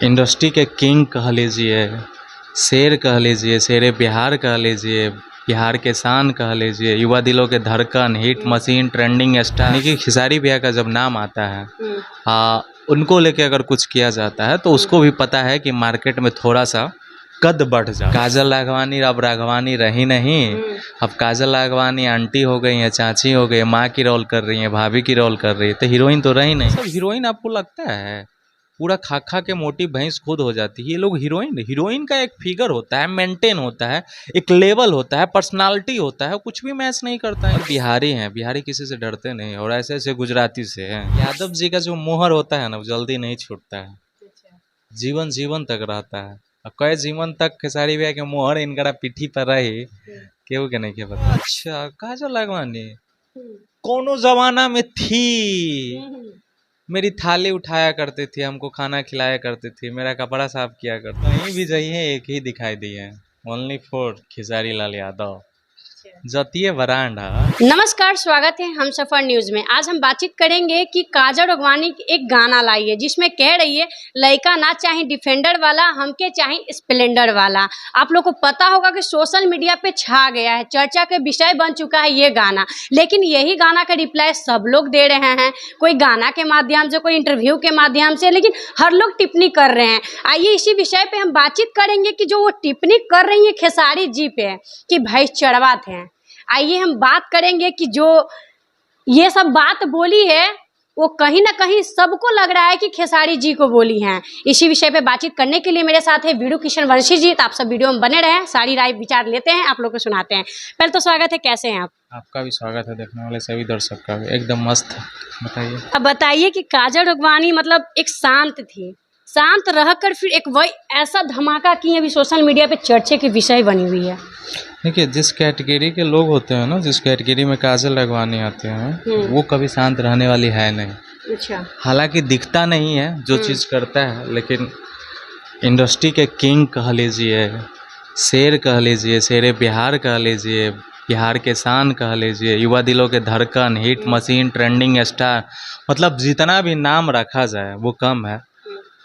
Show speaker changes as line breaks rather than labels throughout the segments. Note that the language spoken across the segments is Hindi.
इंडस्ट्री के किंग कह लीजिए, शेर कह लीजिए, शेरे बिहार कह लीजिए, बिहार के शान कह लीजिए, युवा दिलों के धड़कन, हिट मशीन, ट्रेंडिंग स्टार, यानी कि खेसारी भैया का जब नाम आता है उनको लेके अगर कुछ किया जाता है तो उसको भी पता है कि मार्केट में थोड़ा सा कद बढ़ जाए। काजल राघवानी अब राघवानी रही नहीं, अब काजल राघवानी आंटी हो गई है, चाची हो गई, माँ की रोल कर रही है, भाभी की रोल कर रही है, तो हीरोइन तो रही नहीं। सब हीरोइन आपको लगता है पूरा खा खा के मोटी भैंस खुद हो जाती है। ये लोग हीरोइन का एक फिगर होता है, मेंटेन होता है, एक लेवल होता है, पर्सनालिटी होता है, कुछ भी मैच नहीं करता है। बिहारी हैं, बिहारी किसी से डरते नहीं, और ऐसे ऐसे गुजराती से हैं। यादव जी का जो मोहर होता है ना वो जल्दी नहीं छूटता है, जीवन जीवन तक रहता है। और कई जीवन तक खेसारी भैया के मोहर इनका पीठी पर रही केहू के नहीं के पता। अच्छा, काजल राघवानी कोनो जमाना में थी, मेरी थाली उठाया करती थी, हमको खाना खिलाया करती थी, मेरा कपड़ा साफ किया करता। कहीं भी जाइए एक ही दिखाई दिए, ओनली फॉर खेसारी लाल यादव, जतिये बरांडा।
नमस्कार, स्वागत है हम सफर न्यूज में। आज हम बातचीत करेंगे कि काजल राघवानी एक गाना लाई है जिसमें कह रही है लड़का ना चाहे डिफेंडर वाला, हमके चाहे स्प्लेंडर वाला। आप लोग को पता होगा कि सोशल मीडिया पे छा गया है, चर्चा के विषय बन चुका है ये गाना। लेकिन यही गाना का रिप्लाई सब लोग दे रहे हैं, कोई गाना के माध्यम से, कोई इंटरव्यू के माध्यम से, लेकिन हर लोग टिप्पणी कर रहे हैं। आइए इसी विषय पे हम बातचीत करेंगे कि जो वो टिप्पणी कर रही है खेसारी जी पे कि भैंस चढ़वा थे। आइए हम बात करेंगे कि जो ये सब बात बोली है वो कहीं ना कहीं सबको लग रहा है कि खेसारी जी को बोली हैं। इसी विषय पे बातचीत करने के लिए मेरे साथ है वीरू किशन वंशी जी। तो आप सब वीडियो में बने रहें, सारी राय विचार लेते हैं, आप लोग को सुनाते हैं। पहले तो स्वागत है, कैसे हैं आप?
आपका भी स्वागत है, देखने वाले सभी दर्शक का भी एकदम मस्त। बताइए।
अब बताइए कि काजल राघवानी मतलब एक शांत थी, शांत रहकर फिर एक वही ऐसा धमाका की अभी सोशल मीडिया पे चर्चे की विषय बनी हुई है।
देखिए, जिस कैटेगरी के लोग होते हैं ना, जिस कैटेगरी में काजल राघवानी आते हैं वो कभी शांत रहने वाली है नहीं।
अच्छा।
हालांकि दिखता नहीं है जो चीज़ करता है, लेकिन इंडस्ट्री के किंग कह लीजिए, शेर कह लीजिए, शेरे बिहार कह लीजिए, बिहार के शान कह लीजिए, युवा दिलों के धड़कन, हिट मशीन, ट्रेंडिंग स्टार, मतलब जितना भी नाम रखा जाए वो कम है।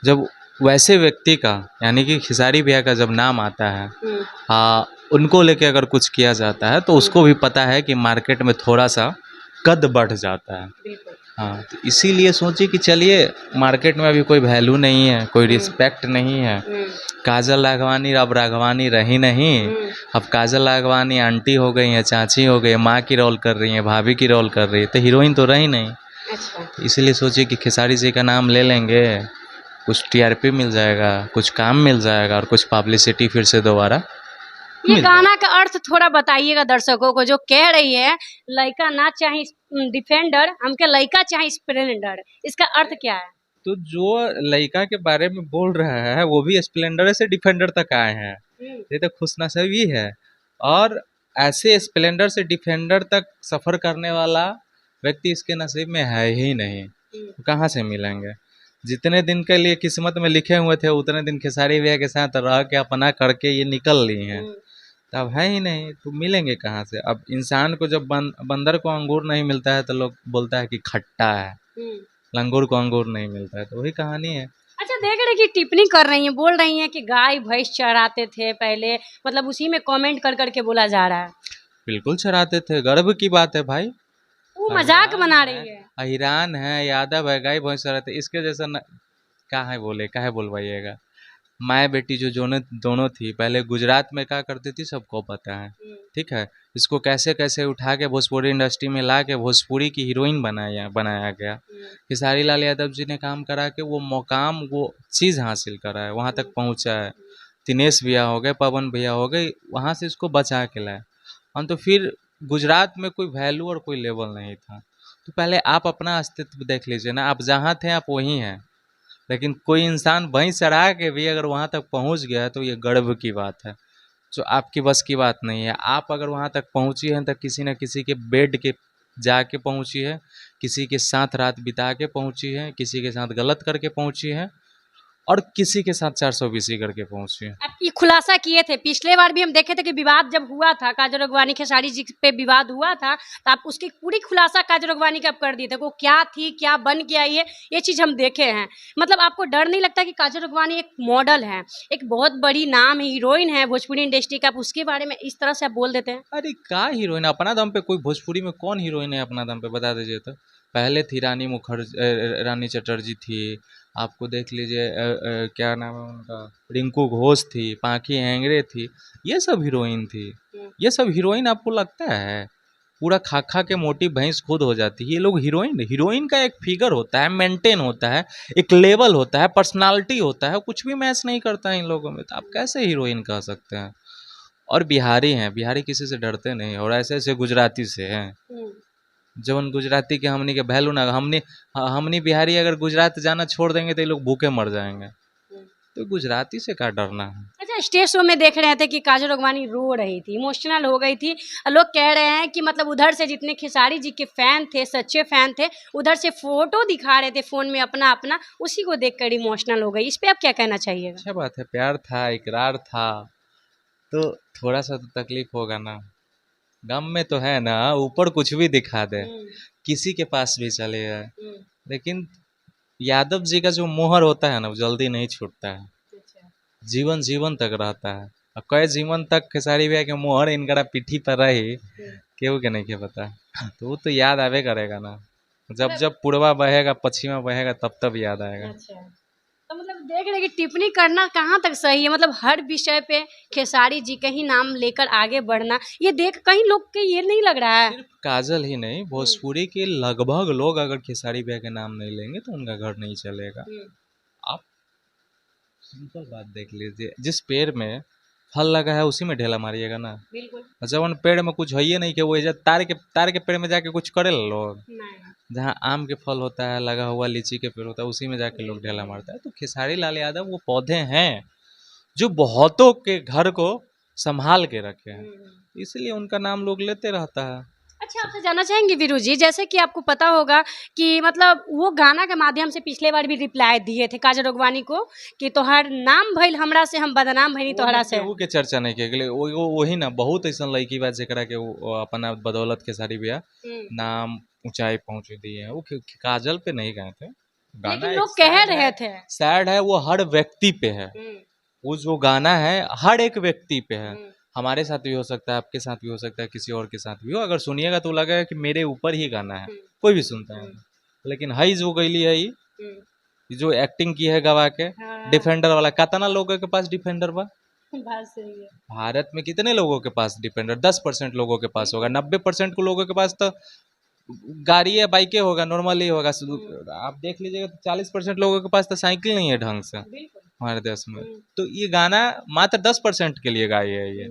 जब वैसे व्यक्ति का, यानी कि खेसारी भैया का जब नाम आता है उनको लेके अगर कुछ किया जाता है तो उसको भी पता है कि मार्केट में थोड़ा सा कद बढ़ जाता है। हाँ, तो इसीलिए सोची कि चलिए, मार्केट में अभी कोई वैल्यू नहीं है, कोई रिस्पेक्ट नहीं है। काजल राघवानी अब राघवानी रही नहीं, अब काजल राघवानी आंटी हो गई है, चाची हो गई, माँ की रोल कर रही है, भाभी की रोल कर रही है, तो हीरोइन तो रही नहीं।
अच्छा।
इसीलिए सोची कि खेसारी जी का नाम ले लेंगे, कुछ टीआरपी मिल जाएगा, कुछ काम मिल जाएगा और कुछ पब्लिसिटी फिर से दोबारा।
ये गाना का अर्थ थोड़ा बताइएगा दर्शकों को, जो कह रही है लड़का ना चाहे डिफेंडर, हमके लड़का चाहे स्प्लेंडर, इसका अर्थ क्या है?
तो जो लड़का के बारे में बोल रहा है वो भी स्प्लेंडर से डिफेंडर तक आए हैं, ये तो खुशनसीबी है। और ऐसे स्प्लेंडर से डिफेंडर तक सफर करने वाला व्यक्ति इसके नसीब में है ही नहीं, तो कहाँ से मिलेंगे? जितने दिन के लिए किस्मत में लिखे हुए थे उतने दिन खेसारी भैया के साथ रह के अपना करके ये निकल ली हैं, तो अब है ही नहीं, तो मिलेंगे कहाँ से? अब इंसान को जब बंदर को अंगूर नहीं मिलता है तो लोग बोलता है कि खट्टा है, लंगूर को अंगूर नहीं मिलता है, तो वही कहानी है।
अच्छा, देख रहे कि टिप्पणी कर रही हैं, बोल रही हैं कि गाय भैंस चराते थे पहले, मतलब उसी में कमेंट कर करके बोला जा रहा है।
बिल्कुल चराते थे, गर्व की बात है भाई।
वो मजाक बना रही है।
अहिरान है, यादव है, गाय भैंस चराते, इसके जैसा न काहे बोलवाइएगा। माँ बेटी जो दोनों थी, पहले गुजरात में क्या करती थी सबको पता है, ठीक है। इसको कैसे कैसे उठा के भोजपुरी इंडस्ट्री में ला के भोजपुरी की हीरोइन बनाया गया। खेसारी लाल यादव जी ने काम करा के वो मुकाम, वो चीज़ हासिल करा है, वहाँ तक पहुँचा है। दिनेश भैया हो गए, पवन भैया हो गए, वहाँ से इसको बचा के लाए। हम तो फिर गुजरात में कोई वैल्यू और कोई लेवल नहीं था, तो पहले आप अपना अस्तित्व देख लीजिए ना, आप जहाँ थे आप वहीं हैं। लेकिन कोई इंसान भैंस चढ़ा के भी अगर वहाँ तक पहुँच गया तो ये गर्व की बात है, जो आपकी बस की बात नहीं है। आप अगर वहाँ तक पहुँची हैं तो किसी न किसी के बेड के जाके पहुँची है, किसी के साथ रात बिता के पहुँची है, किसी के साथ गलत करके पहुँची है, और किसी के साथ 420 करके पहुंची।
आप ये खुलासा किए थे, पिछले बार भी हम देखे थे कि विवाद जब हुआ था, काजल अगवानी खेसारी जी पे विवाद हुआ था, तो आप उसकी पूरी खुलासा काजल अगवानी का आप कर दिए थे, वो क्या थी, क्या बन के आई है, ये चीज हम देखे हैं। मतलब आपको डर नहीं लगता कि काजल अगवानी एक मॉडल है, एक बहुत बड़ी नाम है, हीरोइन है भोजपुरी इंडस्ट्री का, आप उसके बारे में इस तरह से आप बोल देते हैं?
अरे का हीरोइन अपना दम पे, कोई भोजपुरी में कौन हीरोइन है अपना दम पे, बता दीजिए तो। पहले थी रानी चटर्जी थी, आपको देख लीजिए क्या नाम है उनका, रिंकू घोष थी, पाखी हैंगड़े थी, ये सब हीरोइन थी। ये सब हीरोइन आपको लगता है? पूरा खा खा के मोटी भैंस खुद हो जाती है। ये लोग हीरोइन, हीरोइन का एक फिगर होता है, मेंटेन होता है, एक लेवल होता है, पर्सनालिटी होता है, कुछ भी मैच नहीं करता है इन लोगों में, तो आप कैसे हीरोइन कह सकते हैं? और बिहारी हैं, बिहारी किसी से डरते नहीं, और ऐसे ऐसे गुजराती से हैं, जवन गुजराती के हमनी के वैल्यू ना, हमनी बिहारी अगर गुजरात जाना छोड़ देंगे तो ये लोग भूखे मर जाएंगे, तो गुजराती से क्या डरना है?
अच्छा, स्टेज शो में देख रहे थे कि काजल अगवानी रो रही थी, इमोशनल हो गई थी, और लोग कह रहे हैं कि मतलब उधर से जितने खेसारी जी के फैन थे, सच्चे फैन थे, उधर से फोटो दिखा रहे थे फोन में अपना अपना, उसी को देखकर इमोशनल हो गई। इस पे आप क्या कहना चाहिएगा?
अच्छा बात है, प्यार था, इकरार था, तो थोड़ा सा तो तकलीफ होगा ना। गम में तो है ना, ऊपर कुछ भी दिखा दे, किसी के पास भी चले जाए, लेकिन यादव जी का जो मोहर होता है ना, वो जल्दी नहीं छूटता है, जीवन जीवन तक रहता है। और कई जीवन तक खेसारी भैया के मोहर इनकरा पीठी पर रही, केहू के नहीं के पता, तो वो तो याद आवे करेगा ना, जब जब पूर्वा बहेगा पश्चिमा बहेगा तब तब याद आएगा।
तो मतलब देख रहे कि टिप्पणी करना कहाँ तक सही है, मतलब हर विषय पे खेसारी जी का ही नाम लेकर आगे बढ़ना, ये देख कहीं लोग के ये नहीं लग रहा है?
सिर्फ काजल ही नहीं, भोजपुरी के लगभग लोग अगर खेसारी भैया के नाम नहीं लेंगे तो उनका घर नहीं चलेगा। आप सिंपल बात देख लीजिए, जिस पेड़ में फल लगा है उसी में ढेला मारिएगा ना।
बिल्कुल
अच्छा, उन पेड़ में कुछ है ही नहीं कि वो तार के पेड़ में जाके कुछ करे लोग। जहाँ आम के फल होता है लगा हुआ, लीची के पेड़ होता है, उसी में जाके लोग ढेला मारता है। तो खेसारी लाल यादव वो पौधे हैं जो बहुतों के घर को संभाल के रखे हैं, इसलिए उनका नाम लोग लेते रहता है।
अच्छा, आपसे जानना चाहेंगे वीरू जी, जैसे कि आपको पता होगा कि मतलब वो गाना के माध्यम से पिछले बार भी रिप्लाई दिए थे काजल अगवानी को कि तोहर नाम भइल हमरा से, हम बदनाम भइनी तोहरा से।
केहू के चर्चा नहीं किया गेलै, वही ना, बहुत ऐसा लड़की बात जेकरा के वो अपना बदौलत खेसारी भैया नाम ऊंचाई पहुंच दिए हैं, वो काजल पे नहीं गए थे।
लेकिन लोग कह रहे थे,
सैड है, वो हर व्यक्ति पे है, वो जो गाना है हर एक व्यक्ति पे है। हमारे साथ भी हो सकता है, आपके साथ भी हो सकता है, किसी और के साथ भी हो, अगर सुनिएगा तो लगेगा कि मेरे ऊपर ही गाना है, कोई भी सुनता है। लेकिन हई जो गईली है ये जो एक्टिंग की है गवा के, डिफेंडर वाला, कितना लोगों के पास डिफेंडर बा? भारत में कितने लोगों के पास डिफेंडर? 10% लोगों के पास होगा, 90% को लोगों के पास तो गाड़ी है, बाइकें होगा, नॉर्मली होगा। आप देख लीजिएगा तो 40% लोगों के पास तो साइकिल नहीं है ढंग से हमारे देश में। तो ये गाना मात्र 10% के लिए गाई है ये।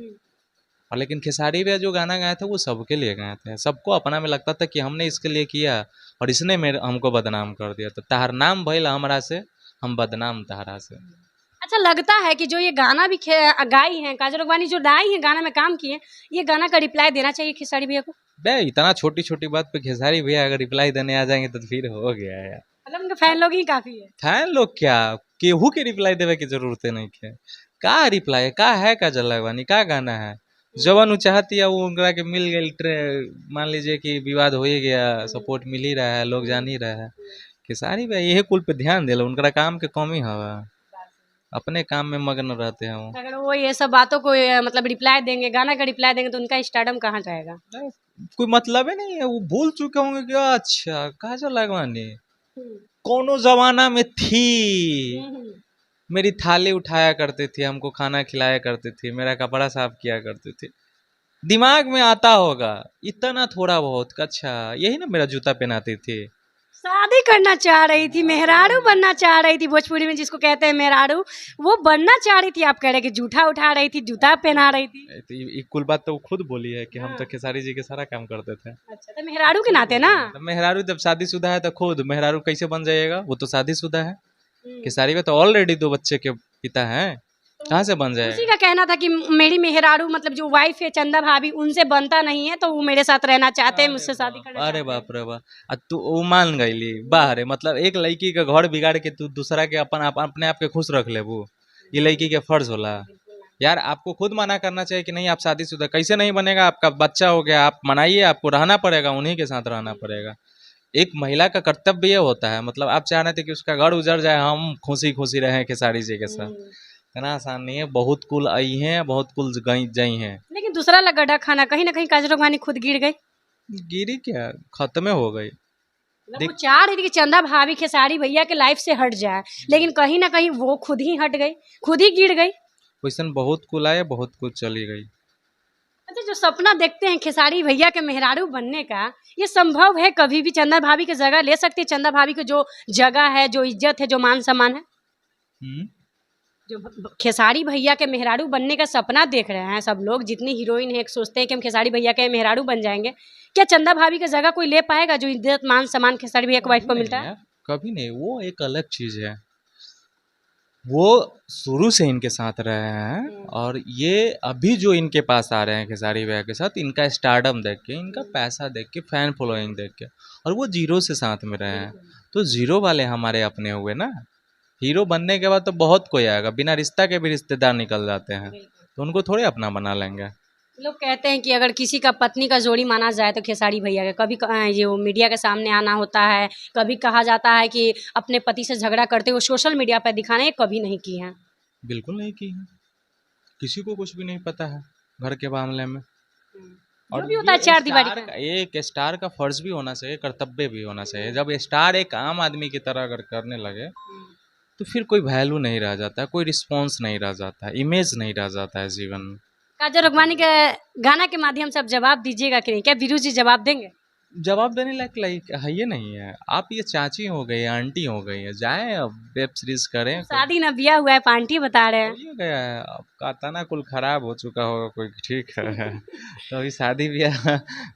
और लेकिन खेसारी भैया जो गाना गाए थे वो सबके लिए गाए थे, सबको अपना में लगता था कि हमने इसके लिए किया और इसने हमको बदनाम कर दिया, तो तहार नाम भइल हमरा से, हम बदनाम तहरा से।
अच्छा, लगता है कि जो ये गाना भी गाई हैं काजल अगवानी, जो गाई हैं, गाना में काम किए, ये गाना का रिप्लाई देना चाहिए खेसारी भैया को?
बे इतना छोटी छोटी बात पे खेसारी भैया अगर रिप्लाई देने आ जाएंगे तो फिर हो गया यार।
मतलब उनके फैन लोग ही काफी है।
फैन लोग क्या, केहू के रिप्लाई देवे की जरूरत नहीं है। का रिप्लाई का है काजल अगवानी, का गाना है जवन उ चाहती है वो उनका के मिल गई, मान लीजिए कि विवाद हो ही गया, सपोर्ट मिल ही रहा है, लोग जान ही रहा है। खेसारी भैया यही कुल पे ध्यान दिला, उनका काम के कमी हवा, अपने काम में मग्न रहते हैं वो।
अगर वो ये सब बातों को मतलब रिप्लाई देंगे, गाना का रिप्लाई देंगे, तो उनका स्टारडम कहाँ जाएगा?
कोई मतलब ही नहीं है, वो भूल चुके होंगे कि अच्छा काजल अगवानी कोनो जमाना में थी, मेरी थाली उठाया करती थी, हमको खाना खिलाया करती थी, मेरा कपड़ा साफ किया करती थी, दिमाग में आता होगा इतना थोड़ा बहुत, अच्छा यही ना मेरा जूता पहनाती थी,
शादी करना चाह रही थी, मेहरारू बनना चाह रही थी, भोजपुरी में जिसको कहते हैं मेहरारू, वो बनना चाह रही थी। आप कह रहे कि जूठा उठा रही थी, जूता पहना रही थी।
तो ये कुल बात तो वो खुद बोली है कि हम तो खेसारी जी के सारा काम करते थे।
अच्छा, तो मेहरारू के नाते ना,
तो मेहरारू जब शादीशुदा है तो खुद मेहरारू कैसे बन जाएगा, वो तो शादीशुदा है। खेसारी में तो ऑलरेडी 2 बच्चे के पिता हैं। कहाँ से बन
उसी
जाएगा?
का कहना था कि मेरी मेहरारू मतलब जो वाइफ है चंदा भाभी उनसे बनता नहीं है तो वो मेरे साथ रहना चाहते हैं, मुझसे शादी करना
अरे
चाहते हैं।
बाप रे बाप। तू वो मान गईली बाहर मतलब एक लड़की के घर बिगाड़ के तू दूसरा के अपने आप के खुश रख लेबू, ये लड़की के फर्ज होला? यार आपको खुद मना करना चाहिए कि नहीं आप शादीशुदा, कैसे नहीं बनेगा, आपका बच्चा हो गया, आप मनाइए, आपको रहना पड़ेगा, उन्हीं के साथ रहना पड़ेगा। एक महिला का कर्तव्य ये होता है, मतलब आप चाह रहे थे कि उसका घर उजड़ जाए, हम खुशी खुशी रहें खेसारी जी के साथ, इतना आसान नहीं है। बहुत कुल आई हैं, बहुत कुल गई जई हैं।
लेकिन दूसरा गड्ढा खाना कहीं ना कहीं काजल राघवानी खुद गिर गई।
गिरी क्या, खत्म हो गई।
मतलब वो चाह रही थी कि चंदा भाभी खेसारी भैया के लाइफ से हट जाए, लेकिन कहीं ना कहीं वो खुद ही हट गई, खुद ही गिर गई।
क्वेश्चन बहुत कुल आए, बहुत कुछ चली गई।
अच्छा, जो सपना देखते हैं खेसारी भैया के मेहरारू बनने का, ये संभव है? कभी भी चंदा भाभी की जगह ले सकती है? चंदा भाभी की जो जगह है, जो इज्जत है, जो मान सम्मान है,
हम्म।
जो खेसारी भैया के मेहरारू बनने का सपना देख रहे हैं सब लोग, जितनी हीरोइन है, एक सोचते हैं कि हम खेसारी भैया के मेहरारू बन जाएंगे, क्या चंदा भाभी की जगह कोई ले पाएगा जो इज्जत मान सम्मान खेसारी भैया की वाइफ को
नहीं
मिलता है?
यार, कभी नहीं, वो एक अलग चीज है। वो शुरू से इनके साथ रहे हैं, और ये अभी जो इनके पास आ रहे हैं खेसारी भैया के साथ, इनका स्टारडम देख के, इनका पैसा देख के, फैन फॉलोइंग देख के, और वो जीरो से साथ में रहे हैं, तो जीरो वाले हमारे अपने हुए ना। हीरो बनने के बाद तो बहुत कोई आएगा, बिना रिश्ता के भी रिश्तेदार निकल जाते हैं, तो उनको थोड़े अपना बना लेंगे।
लोग कहते हैं कि अगर किसी का पत्नी का जोड़ी माना जाए तो खेसारी भैया का, कभी ये वो मीडिया के सामने आना होता है, कभी कहा जाता है कि अपने पति से झगड़ा करते हुए सोशल मीडिया पर दिखाना, ये कभी नहीं की है।
बिल्कुल नहीं की है, किसी को कुछ भी नहीं पता है घर के मामले में।
जो भी होता है चार दीवारी का।
एक स्टार का फर्ज भी होना चाहिए, कर्तव्य भी होना चाहिए। जब स्टार एक आम आदमी की तरह अगर करने लगे, तो फिर कोई वैल्यू नहीं रह जाता, कोई रिस्पॉन्स नहीं रह जाता, इमेज नहीं रह जाता है जीवन में।
काजल राघवानी के गाना के माध्यम से आप जवाब दीजिएगा कि नहीं? क्या वीरू जी जवाब देंगे?
जवाब देने लायक है ये नहीं है। आप ये चाची हो गई, आंटी हो गई है, जाए अब वेब सीरीज करें।
शादी ना बिया हुआ है, पांटी बता रहे हैं।
हो ही गया है, आपका तना कुल खराब हो चुका होगा कोई, ठीक है। तो अभी शादी ब्याह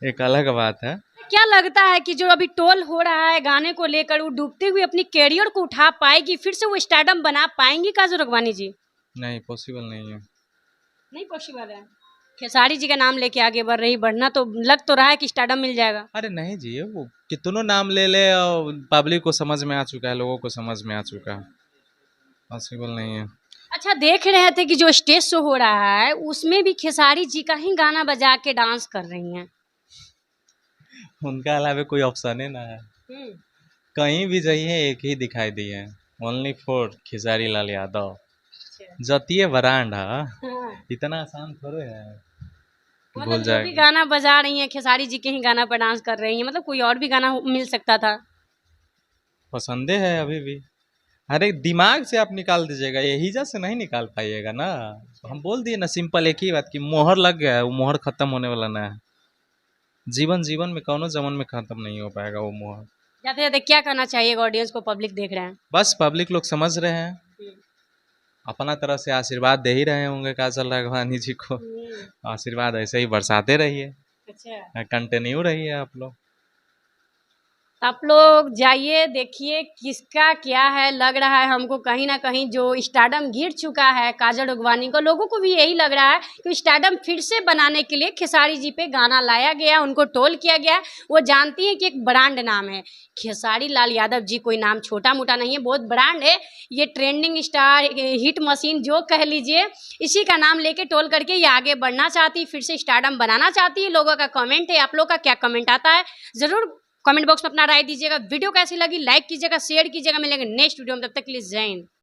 एक अलग बात है।
क्या लगता है कि जो अभी टोल हो रहा है गाने को लेकर, वो डूबते हुए अपनी कैरियर को उठा पाएगी, फिर से वो स्टारडम बना पाएंगी काजल राघवानी जी?
नहीं, पॉसिबल नहीं है।
नहीं पॉसिबल है। खेसारी जी का नाम लेके आगे बढ़ रही, बढ़ना तो लग तो रहा है कि स्टारडम मिल जाएगा।
अरे नहीं जी, वो कितनों नाम ले ले और पब्लिक को समझ में आ चुका है, लोगों को समझ में आ चुका है, पॉसिबल नहीं है।
अच्छा, देख रहे थे कि जो स्टेज शो हो रहा है उसमें भी खेसारी जी का ही गाना बजा के डांस कर रही हैं।
उनका अलावा कोई ऑप्शन है ना है, कहीं भी जाइए एक ही दिखाई दिए, ओनली फॉर खेसारी लाल यादव। जतिये ब्रांड है,
हाँ।
इतना आसान थोड़े है कि
मतलब
भूल
जो भी
जाएगी।
गाना बजा रही हैं खेसारी जी के ही गाना पर डांस कर रही हैं, मतलब कोई और भी गाना मिल सकता था।
पसंदे है अभी भी। अरे दिमाग से आप निकाल दीजिएगा, यही से नहीं निकाल पाइएगा ना। हम बोल दिए ना सिंपल एक ही बात की मोहर लग गया है, वो मोहर खत्म होने वाला ना है। जीवन में कौनो जमन में खत्म नहीं हो पाएगा वो मोहर।
जाते जाते क्या कहना चाहिए ऑडियंस को, पब्लिक देख रहे हैं?
बस पब्लिक लोग समझ रहे हैं, अपना तरफ से आशीर्वाद दे ही रहे होंगे काजल राघवानी जी को। आशीर्वाद ऐसे ही बरसाते रहिए,
अच्छा,
कंटिन्यू रहिए आप लोग।
आप लोग जाइए देखिए किसका क्या है। लग रहा है हमको कहीं ना कहीं जो स्टारडम गिर चुका है काजल राघवानी को, लोगों को भी यही लग रहा है कि स्टारडम फिर से बनाने के लिए खेसारी जी पे गाना लाया गया, उनको टोल किया गया। वो जानती हैं कि एक ब्रांड नाम है खेसारी लाल यादव जी, कोई नाम छोटा मोटा नहीं है, बहुत ब्रांड है। ये ट्रेंडिंग स्टार, हिट मशीन जो कह लीजिए, इसी का नाम लेके टोल करके ये आगे बढ़ना चाहती है, फिर से स्टारडम बनाना चाहती है। लोगों का कमेंट है, आप लोग का क्या कमेंट आता है जरूर कमेंट बॉक्स में अपना राय दीजिएगा। वीडियो कैसी लगी लाइक कीजिएगा, शेयर कीजिएगा। मिलेंगे नेक्स्ट वीडियो में, तब तक के लिए जय हिंद।